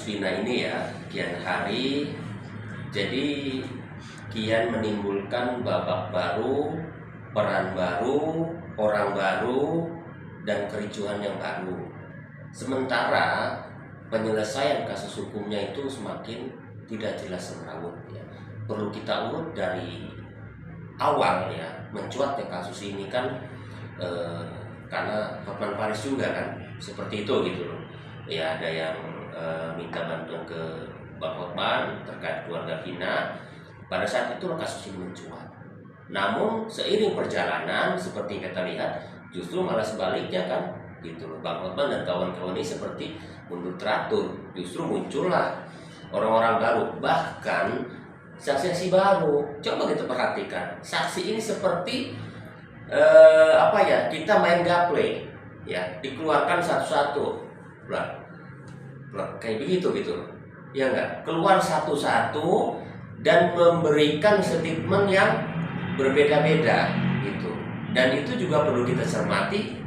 kasus Vina ini ya, kian hari jadi kian menimbulkan babak baru, peran baru, orang baru, dan kericuhan yang baru. Sementara penyelesaian kasus hukumnya itu semakin tidak jelas semrawut ya. Perlu kita urut dari awal ya, mencuatnya kasus ini kan karena Hotman Paris juga kan seperti itu gitu loh ya. Ada yang minta bantuan ke Bang Hotman terkait keluarga Vina. Pada saat itu kasus ini mencuat. Namun seiring perjalanan seperti kita lihat justru malah sebaliknya kan gitu loh. Bang Hotman dan kawan-kawan ini seperti mundur teratur, justru muncullah orang-orang baru, bahkan saksi-saksi baru. Coba kita perhatikan, saksi ini seperti kita main gaple ya, dikeluarkan satu-satu kayak begitu gitu ya, enggak keluar satu-satu dan memberikan statement yang berbeda-beda gitu. Dan itu juga perlu kita cermati,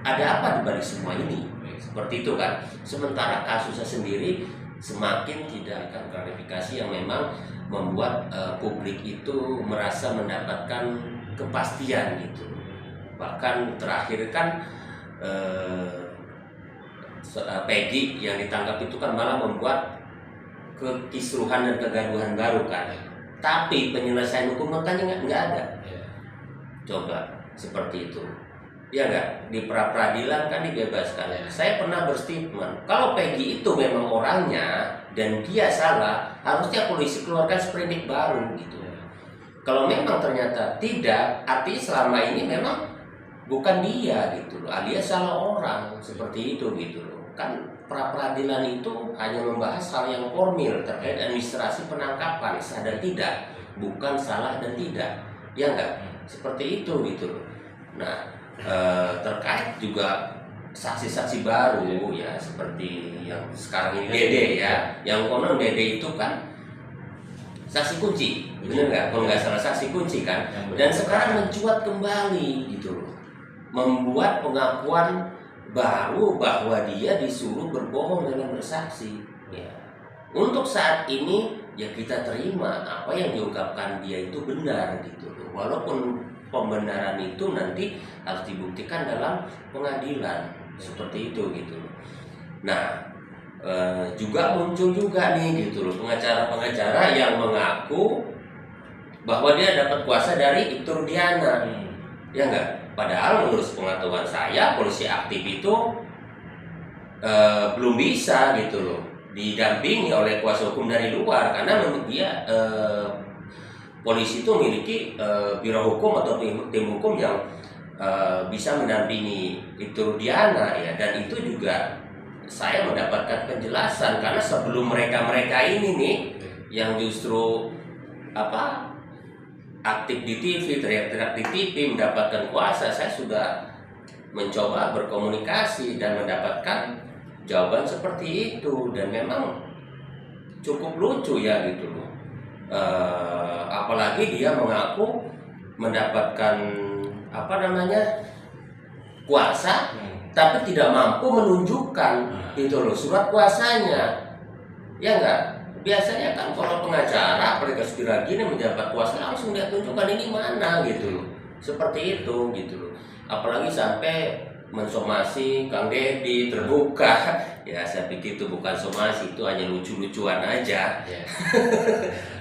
ada apa di balik semua ini seperti itu kan. Sementara kasusnya sendiri semakin tidak akan klarifikasi yang memang membuat publik itu merasa mendapatkan kepastian gitu. Bahkan terakhir kan Peggy yang ditangkap itu kan malah membuat kekisruhan dan kegaduhan baru kan. Tapi penyelesaian hukum kan nggak ada. Coba seperti itu ya nggak, di pra-peradilan kan dibebaskan. Saya pernah berstatement, kalau Peggy itu memang orangnya dan dia salah, harusnya polisi keluarkan sprindik baru gitu. Kalau memang ternyata tidak, artinya selama ini memang bukan dia gitu loh, alias salah orang seperti itu gitu loh. Kan pra-peradilan itu hanya membahas hal yang formil terkait administrasi penangkapan, sah dan tidak, bukan salah dan tidak, ya enggak? Seperti itu gitu loh. Nah, terkait juga saksi-saksi baru ya, seperti yang sekarang ini Dede ya, yang konon Dede itu kan saksi kunci, benar nggak? Kalau nggak salah saksi kunci kan, dan sekarang mencuat kembali gitu loh, membuat pengakuan baru bahwa dia disuruh berbohong dalam bersaksi ya. Untuk saat ini ya kita terima apa yang diungkapkan dia itu benar gitu loh, walaupun pembenaran itu nanti harus dibuktikan dalam pengadilan seperti itu gitu loh. Nah, juga muncul juga nih gitu loh pengacara-pengacara yang mengaku bahwa dia dapat kuasa dari Ibtu Rudiana, ya enggak? Padahal menurut pengetahuan saya polisi aktif itu belum bisa gitu loh didampingi oleh kuasa hukum dari luar, karena menurut dia polisi itu memiliki biro hukum atau tim hukum yang bisa mendampingi Ibtu Rudiana ya. Dan itu juga saya mendapatkan penjelasan, karena sebelum mereka ini nih yang justru aktif di TV, teriak-teriak di TV mendapatkan kuasa, saya sudah mencoba berkomunikasi dan mendapatkan jawaban seperti itu. Dan memang cukup lucu ya gitu loh. Apalagi dia mengaku mendapatkan kuasa, tapi tidak mampu menunjukkan gitu loh surat kuasanya, ya enggak? Biasanya kan kalau pengacara apalagi sekira gini menjabat kuasa langsung dia tunjukkan ini mana gitu loh, seperti itu gitu loh. Apalagi sampai mensomasi Kang Deddy terbuka ya, saya pikir itu bukan somasi, itu hanya lucu-lucuan aja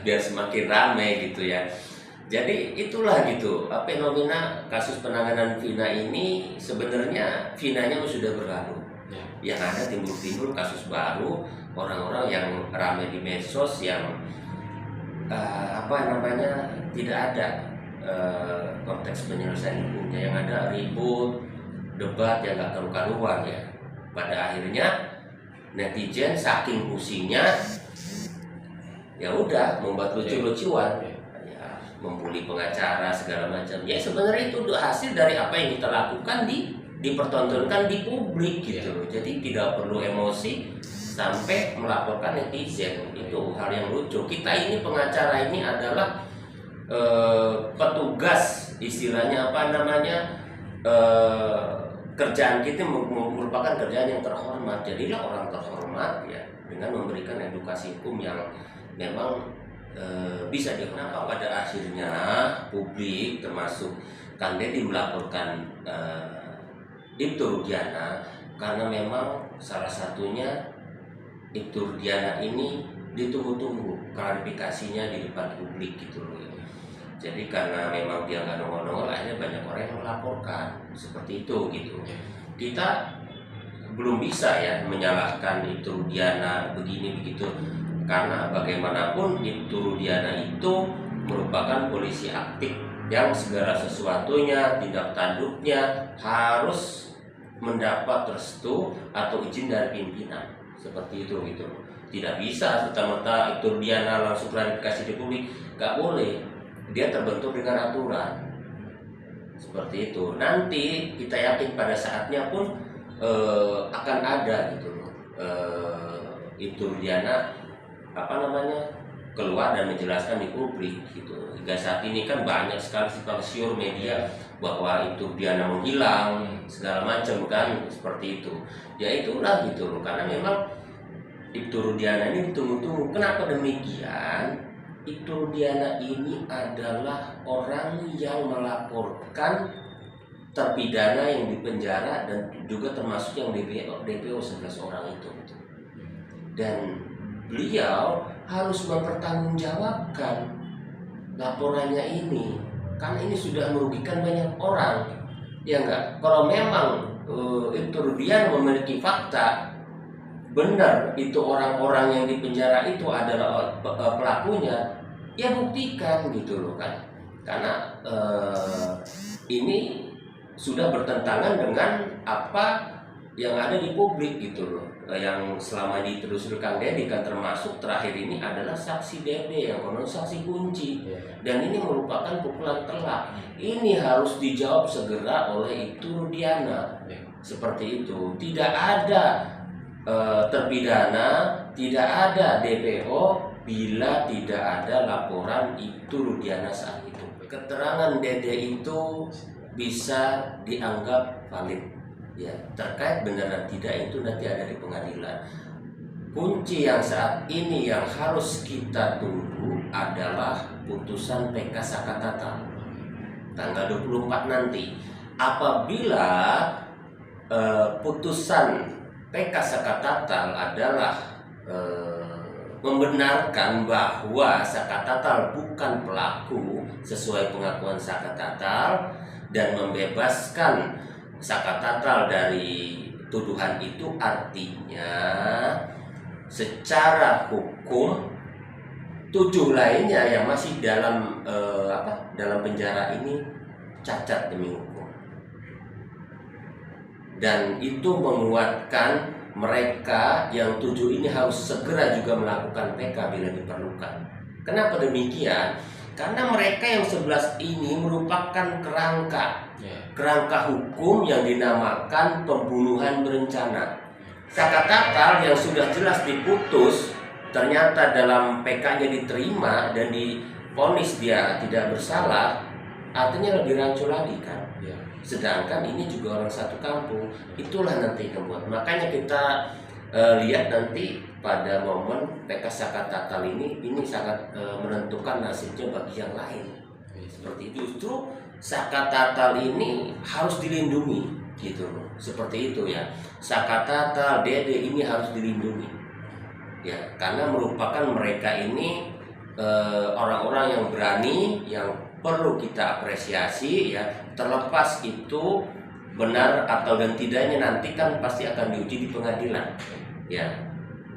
biar semakin ramai gitu ya. Jadi itulah gitu fenomena kasus penanganan Vina ini. Sebenarnya Vinanya sudah berlalu yang ada timbul-timbul kasus baru, orang-orang yang ramai di medsos yang tidak ada konteks penyelesaian hukumnya, yang ada ribut, debat yang gak karu-karuan ya. Pada akhirnya netizen saking pusingnya ya udah membuat lucu-lucuan ya, membuli pengacara segala macam ya. Sebenarnya itu hasil dari apa yang kita lakukan dipertontonkan di publik gitu loh. Jadi tidak perlu emosi sampai melaporkan netizen, itu hal yang lucu. Kita ini pengacara ini adalah petugas, istilahnya kerjaan kita merupakan kerjaan yang terhormat. Jadilah orang terhormat ya, dengan memberikan edukasi hukum yang memang bisa digunakan. Pada akhirnya publik termasuk Kang Deddy melaporkan Ibtu Rudiana karena memang salah satunya Ibtu Rudiana ini ditunggu-tunggu klarifikasinya di depan publik gitu loh. Jadi karena memang dia nggak nongol-nongol, akhirnya banyak orang yang melaporkan seperti itu gitu. Kita belum bisa ya menyalahkan Ibtu Rudiana begini begitu, karena bagaimanapun Ibtu Rudiana itu merupakan polisi aktif yang segala sesuatunya, tindak tanduknya harus mendapat restu atau izin dari pimpinan, seperti itu gitu. Tidak bisa serta-merta Ibtu Rudiana langsung klarifikasi di publik, nggak boleh. Dia terbentuk dengan aturan seperti itu. Nanti kita yakin pada saatnya pun akan ada gitu loh. Ibtu Rudiana keluar dan menjelaskan di publik gitu. Hingga saat ini kan banyak sekali simpang siur media bahwa Ibtu Rudiana menghilang segala macam kan seperti itu. Ya itulah gitu loh, karena memang Ibtu Rudiana ini ditunggu-tunggu. Kenapa demikian? Ibtu Rudiana ini adalah orang yang melaporkan terpidana yang dipenjara dan juga termasuk yang DPO 11 orang itu. Dan beliau harus mempertanggungjawabkan laporannya ini, karena ini sudah merugikan banyak orang. Ya enggak? Kalau memang Ibtu Rudiana memiliki fakta benar itu orang-orang yang dipenjara itu adalah pelakunya, ya buktikan gitu loh kan. Karena ini sudah bertentangan dengan apa yang ada di publik gitu loh. Yang selama ditelusuri Kang Deddy kan termasuk terakhir ini adalah saksi Dede yang konon saksi kunci. Dan ini merupakan pukulan telak. Ini harus dijawab segera oleh Ibtu Rudiana. Seperti itu. Tidak ada terpidana, tidak ada DPO bila tidak ada laporan Ibtu Rudiana saat itu. Keterangan Dede itu bisa dianggap valid ya, terkait benar dan tidak itu nanti ada di pengadilan. Kunci yang saat ini yang harus kita tunggu adalah putusan PK Sakatatal tanggal 24 nanti. Apabila putusan PK Sakatatal adalah membenarkan bahwa Sakatatal bukan pelaku sesuai pengakuan Sakatatal dan membebaskan Sakatatal dari tuduhan itu, artinya secara hukum 7 lainnya yang masih dalam dalam penjara ini cacat demi hukum. Dan itu menguatkan mereka yang 7 ini harus segera juga melakukan PK bila diperlukan. Kenapa demikian? Karena mereka yang 11 ini merupakan kerangka hukum yang dinamakan pembunuhan berencana. Sakatatal yang sudah jelas diputus, ternyata dalam PK-nya diterima dan divonis dia tidak bersalah, artinya lebih rancu lagi kan. Sedangkan ini juga orang satu kampung. Itulah nanti kemudian. Makanya kita lihat nanti pada momen PK Sakatatal ini sangat menentukan nasibnya bagi yang lain. Seperti itu. Justru Sakatatal ini harus dilindungi gitu loh. Seperti itu ya. Sakatatal, Dede ini harus dilindungi. Ya, karena merupakan mereka ini orang-orang yang berani, yang perlu kita apresiasi ya. Terlepas itu benar atau dan tidaknya nanti kan pasti akan diuji di pengadilan ya,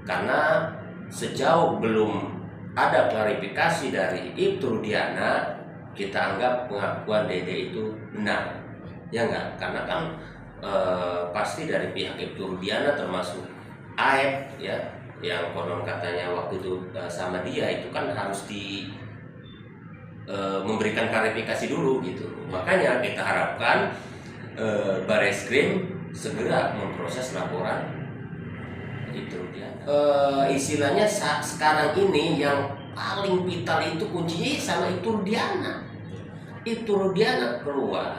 karena sejauh belum ada klarifikasi dari Ibtu Rudiana kita anggap pengakuan Dede itu benar ya enggak, karena kan pasti dari pihak Ibtu Rudiana termasuk Aep ya, yang konon katanya waktu itu sama dia itu kan harus memberikan klarifikasi dulu gitu. Makanya kita harapkan Bareskrim segera memproses laporan itu dia. Istilahnya sekarang ini yang paling vital itu kuncinya sama Ibtu Rudiana. Ibtu Rudiana keluar,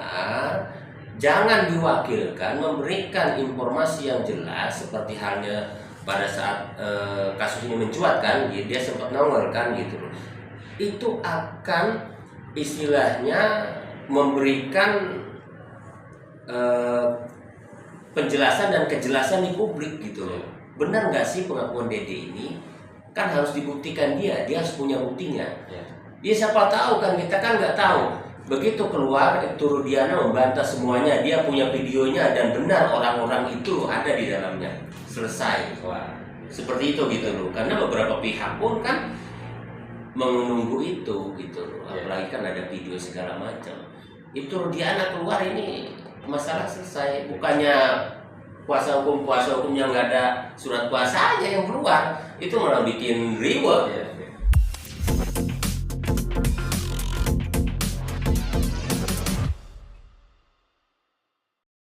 jangan diwakilkan memberikan informasi yang jelas seperti halnya pada saat kasus ini mencuat kan, dia sempat nongol kan gitu loh. Itu akan istilahnya memberikan penjelasan dan kejelasan di publik gitu loh. Benar nggak sih pengakuan Dede ini? Kan harus dibuktikan dia harus punya buktinya. Dia siapa tahu kan, kita kan nggak tahu. Begitu keluar itu Rudiana membantah semuanya, dia punya videonya dan benar orang-orang itu ada di dalamnya. Selesai. Wah, seperti itu gitu loh. Karena beberapa pihak pun kan menunggu itu gitu loh. Apalagi kan ada video segala macam. Itu Rudiana keluar ini masalah selesai. Bukannya kuasa hukum yang nggak ada surat kuasa aja yang keluar, itu malah bikin ribet.